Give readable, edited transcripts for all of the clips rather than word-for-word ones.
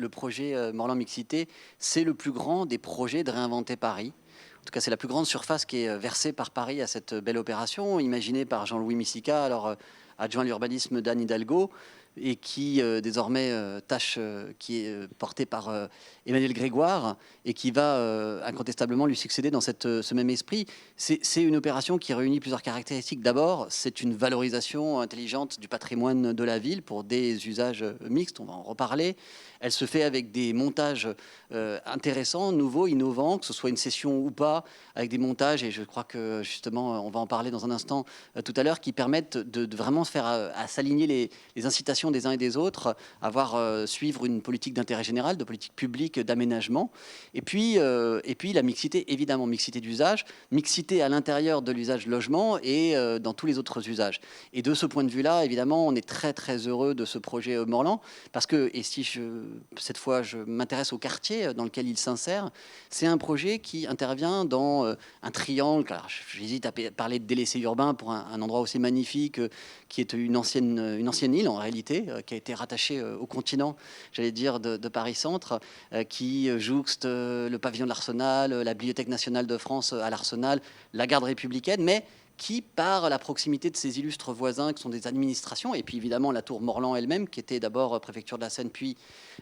le projet Morlan Mixité, c'est le plus grand des projets de réinventer Paris. En tout cas, c'est la plus grande surface qui est versée par Paris à cette belle opération, imaginée par Jean-Louis Missica, alors adjoint à l'urbanisme d'Anne Hidalgo, et qui désormais qui est portée par Emmanuel Grégoire, et qui va incontestablement lui succéder dans ce même esprit. C'est une opération qui réunit plusieurs caractéristiques. D'abord, c'est une valorisation intelligente du patrimoine de la ville pour des usages mixtes, on va en reparler. Elle se fait avec des montages intéressants, nouveaux, innovants, que ce soit une session ou pas, avec des montages, et je crois que justement, on va en parler dans un instant tout à l'heure, qui permettent de vraiment faire à s'aligner les incitations des uns et des autres, suivre une politique d'intérêt général, de politique publique, d'aménagement. Et puis la mixité, évidemment, mixité d'usage, mixité à l'intérieur de l'usage logement et dans tous les autres usages. Et de ce point de vue-là, évidemment, on est très très heureux de ce projet Morlan, parce que, et si cette fois je m'intéresse au quartier dans lequel il s'insère, c'est un projet qui intervient dans un triangle. Alors, j'hésite à parler de délaissé urbain pour un endroit aussi magnifique qui est une ancienne île en réalité, qui a été rattachée au continent, j'allais dire, de Paris-Centre, qui jouxte le pavillon de l'Arsenal, la Bibliothèque nationale de France à l'Arsenal, la garde républicaine, mais qui, par la proximité de ses illustres voisins, qui sont des administrations, et puis évidemment la tour Morlan elle-même, qui était d'abord préfecture de la Seine, puis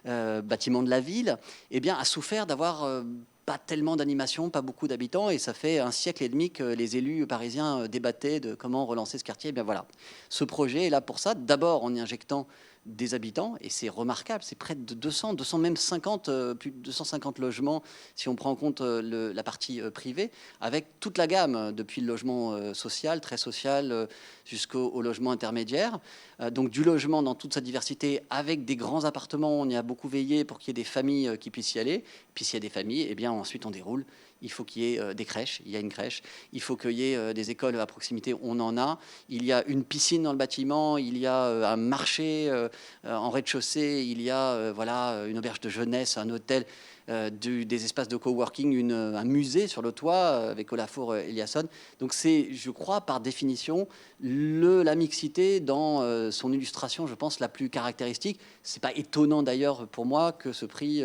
bâtiment de la ville, eh bien, a souffert d'avoir pas tellement d'animation, pas beaucoup d'habitants, et ça fait un siècle et demi que les élus parisiens débattaient de comment relancer ce quartier. Eh bien voilà, ce projet est là pour ça, d'abord en y injectant des habitants, et c'est remarquable, c'est près de 200 même 50, plus de 250 logements, si on prend en compte la partie privée, avec toute la gamme, depuis le logement social, très social, jusqu'au logement intermédiaire. Donc du logement dans toute sa diversité, avec des grands appartements, on y a beaucoup veillé pour qu'il y ait des familles qui puissent y aller. Puis s'il y a des familles, eh bien ensuite on déroule. Il faut qu'il y ait des crèches, il y a une crèche. Il faut qu'il y ait des écoles à proximité, on en a. Il y a une piscine dans le bâtiment, il y a un marché en rez-de-chaussée, il y a voilà, une auberge de jeunesse, un hôtel, des espaces de coworking, un musée sur le toit avec Olafur Eliasson. Donc c'est, je crois, par définition, la mixité dans son illustration, je pense, la plus caractéristique. C'est pas étonnant d'ailleurs pour moi que ce prix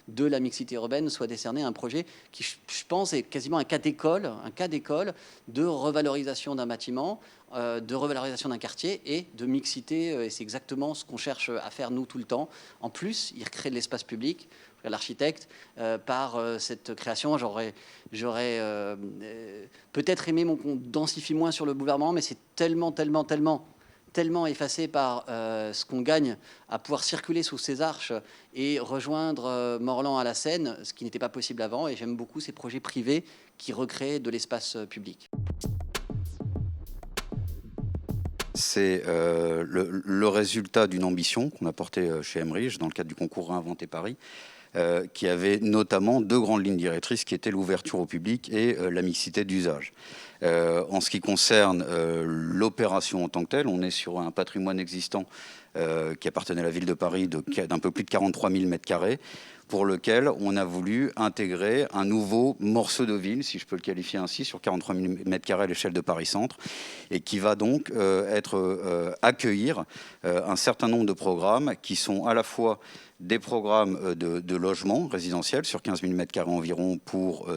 de la mixité urbaine soit décerné à un projet qui, je pense, est quasiment un cas d'école de revalorisation d'un bâtiment, de revalorisation d'un quartier et de mixité. Et c'est exactement ce qu'on cherche à faire, nous, tout le temps. En plus, il recrée de l'espace public. L'architecte, par cette création, j'aurais peut-être aimé qu'on densifie moins sur le boulevard, mais c'est tellement effacé par ce qu'on gagne à pouvoir circuler sous ces arches et rejoindre Morlan à la Seine, ce qui n'était pas possible avant. Et j'aime beaucoup ces projets privés qui recréent de l'espace public. C'est le résultat d'une ambition qu'on a portée chez Emerich dans le cadre du concours Réinventer Paris, qui avait notamment deux grandes lignes directrices qui étaient l'ouverture au public et la mixité d'usage. En ce qui concerne l'opération en tant que telle, on est sur un patrimoine existant qui appartenait à la ville de Paris d'un peu plus de 43 000 m², pour lequel on a voulu intégrer un nouveau morceau de ville, si je peux le qualifier ainsi, sur 43 000 m² à l'échelle de Paris-Centre, et qui va donc accueillir un certain nombre de programmes qui sont à la fois des programmes de logement résidentiel sur 15 000 m² environ pour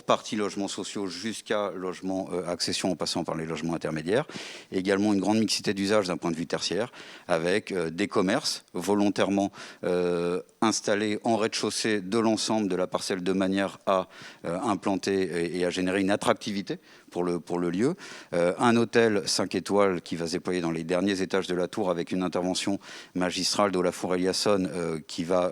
partie logements sociaux jusqu'à logements accession en passant par les logements intermédiaires. Et également une grande mixité d'usage d'un point de vue tertiaire avec des commerces volontairement installés en rez-de-chaussée de l'ensemble de la parcelle de manière à implanter et à générer une attractivité pour le lieu. Un hôtel 5 étoiles qui va se déployer dans les derniers étages de la tour avec une intervention magistrale d'Olafur Eliasson qui va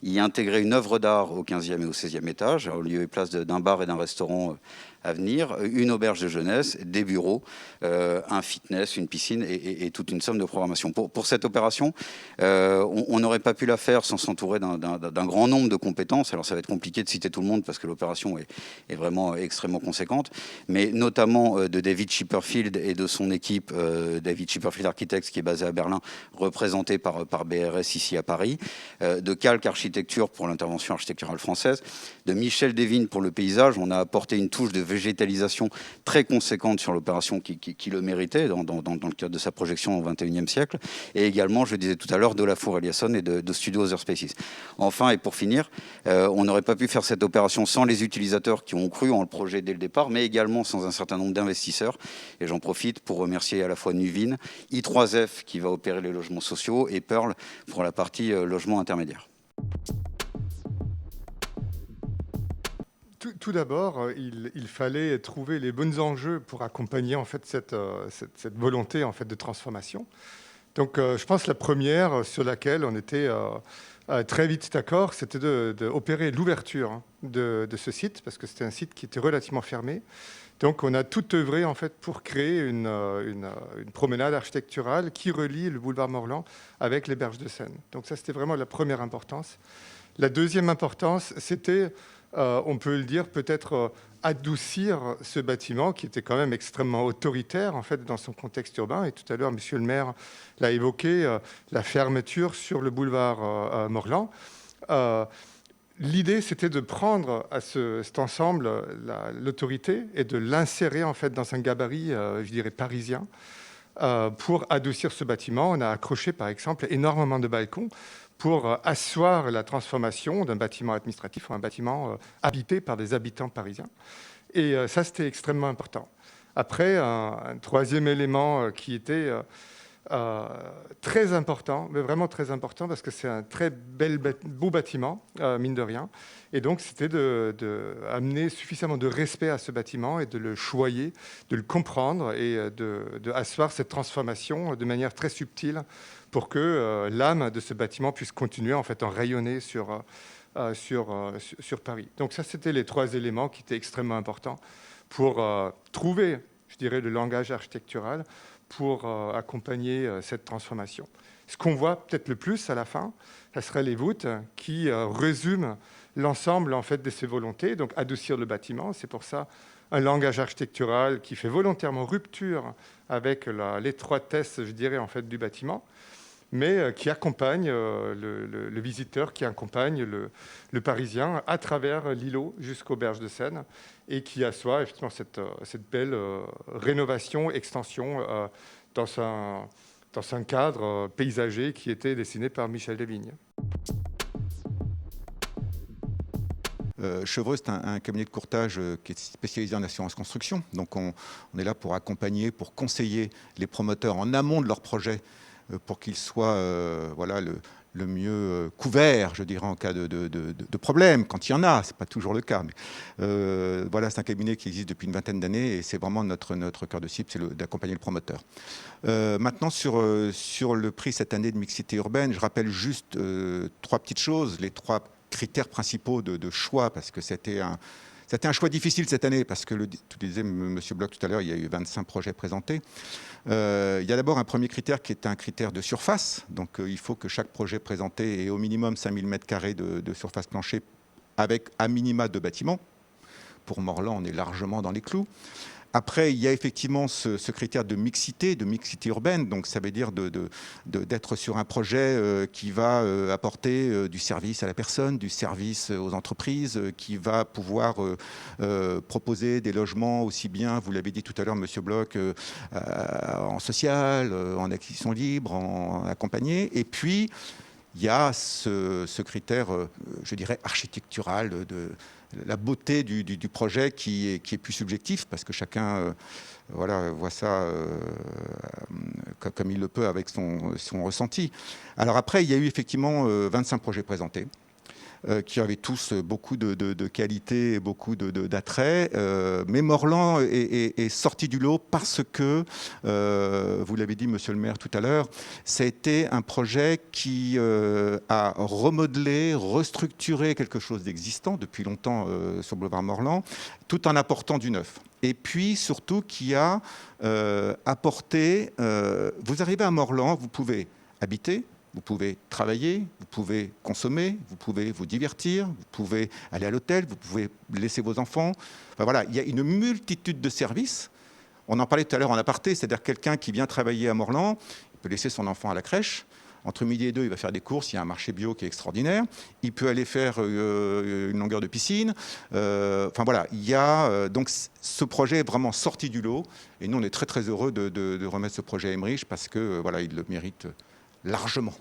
y intégrer une œuvre d'art au 15e et au 16e étage, au lieu et place d'un bar et d'un restaurant à venir, une auberge de jeunesse, des bureaux, un fitness, une piscine et toute une somme de programmation. Pour cette opération, on n'aurait pas pu la faire sans s'entourer d'un grand nombre de compétences. Alors ça va être compliqué de citer tout le monde parce que l'opération est vraiment extrêmement conséquente, mais notamment de David Chipperfield et de son équipe, David Chipperfield Architects, qui est basé à Berlin, représenté par BRS ici à Paris, de Calc Architecture architecture pour l'intervention architecturale française, de Michel Desvignes pour le paysage. On a apporté une touche de végétalisation très conséquente sur l'opération qui le méritait dans le cadre de sa projection au XXIe siècle. Et également, je disais tout à l'heure, de la Four Eliasson et de Studio Other Spaces. Enfin, et pour finir, on n'aurait pas pu faire cette opération sans les utilisateurs qui ont cru en le projet dès le départ, mais également sans un certain nombre d'investisseurs. Et j'en profite pour remercier à la fois Nuveen, I3F qui va opérer les logements sociaux et Pearl pour la partie logement intermédiaire. Tout d'abord, il fallait trouver les bons enjeux pour accompagner en fait cette volonté en fait de transformation. Donc, je pense que la première sur laquelle on était très vite d'accord, c'était d'opérer l'ouverture de ce site, parce que c'était un site qui était relativement fermé. Donc, on a tout œuvré en fait pour créer une promenade architecturale qui relie le boulevard Morland avec les berges de Seine. Donc, ça, c'était vraiment la première importance. La deuxième importance, c'était, on peut le dire, peut-être adoucir ce bâtiment qui était quand même extrêmement autoritaire en fait dans son contexte urbain. Et tout à l'heure, Monsieur le maire l'a évoqué, la fermeture sur le boulevard Morland. L'idée, c'était de prendre à cet ensemble l'autorité et de l'insérer en fait dans un gabarit, je dirais, parisien. Pour adoucir ce bâtiment, on a accroché, par exemple, énormément de balcons pour asseoir la transformation d'un bâtiment administratif en un bâtiment habité par des habitants parisiens. Et ça, c'était extrêmement important. Après, un troisième élément qui était très important, mais vraiment très important, parce que c'est un très beau bâtiment, mine de rien. Et donc, c'était d'amener suffisamment de respect à ce bâtiment et de le choyer, de le comprendre et de asseoir cette transformation de manière très subtile pour que l'âme de ce bâtiment puisse continuer en fait, à rayonner sur Paris. Donc ça, c'était les trois éléments qui étaient extrêmement importants pour trouver, je dirais, le langage architectural pour accompagner cette transformation. Ce qu'on voit peut-être le plus à la fin, ça serait les voûtes qui résument l'ensemble en fait, de ces volontés, donc adoucir le bâtiment. C'est pour ça un langage architectural qui fait volontairement rupture avec l'étroitesse, je dirais, en fait, du bâtiment, mais qui accompagne le visiteur, qui accompagne le Parisien à travers l'îlot jusqu'aux berges de Seine et qui assoit effectivement cette belle rénovation, extension dans un cadre paysager qui était dessiné par Michel Desvignes. Chevreux, c'est un cabinet de courtage qui est spécialisé en assurance construction. Donc on est là pour accompagner, pour conseiller les promoteurs en amont de leur projet pour qu'ils soient voilà, le mieux couverts, je dirais, en cas de problème, quand il y en a. Ce n'est pas toujours le cas. Mais, voilà, c'est un cabinet qui existe depuis une vingtaine d'années et c'est vraiment notre cœur de cible, c'est d'accompagner le promoteur. Maintenant, sur le prix cette année de mixité urbaine, je rappelle juste trois petites choses, les trois critères principaux de choix, parce que c'était un choix difficile cette année, parce que, tu disais, M. Bloch, tout à l'heure, il y a eu 25 projets présentés. Il y a d'abord un premier critère qui est un critère de surface. Donc, il faut que chaque projet présenté ait au minimum 5000 m² de surface plancher avec à minima 2 bâtiments. Pour Morland, on est largement dans les clous. Après, il y a effectivement ce critère de mixité urbaine. Donc, ça veut dire d'être sur un projet qui va apporter du service à la personne, du service aux entreprises, qui va pouvoir proposer des logements aussi bien, vous l'avez dit tout à l'heure, Monsieur Bloch, en social, en acquisition libre, en accompagné. Et puis, il y a ce critère, je dirais, architectural de la beauté du projet qui est plus subjectif, parce que chacun voilà, voit ça comme il le peut avec son ressenti. Alors après, il y a eu effectivement 25 projets présentés, qui avaient tous beaucoup de qualité et beaucoup d'attrait. Mais Morland est sorti du lot parce que, vous l'avez dit, Monsieur le maire, tout à l'heure, ça a été un projet qui a remodelé, restructuré quelque chose d'existant depuis longtemps sur le boulevard Morland, tout en apportant du neuf. Et puis, surtout, qui a apporté... vous arrivez à Morland, vous pouvez habiter, vous pouvez travailler, vous pouvez consommer, vous pouvez vous divertir, vous pouvez aller à l'hôtel, vous pouvez laisser vos enfants. Enfin, voilà, il y a une multitude de services. On en parlait tout à l'heure en aparté, c'est-à-dire quelqu'un qui vient travailler à Morland, il peut laisser son enfant à la crèche. Entre midi et 2, il va faire des courses. Il y a un marché bio qui est extraordinaire. Il peut aller faire une longueur de piscine. Enfin voilà, il y a donc ce projet est vraiment sorti du lot. Et nous, on est très très heureux de remettre ce projet à Emerich parce que voilà, il le mérite largement.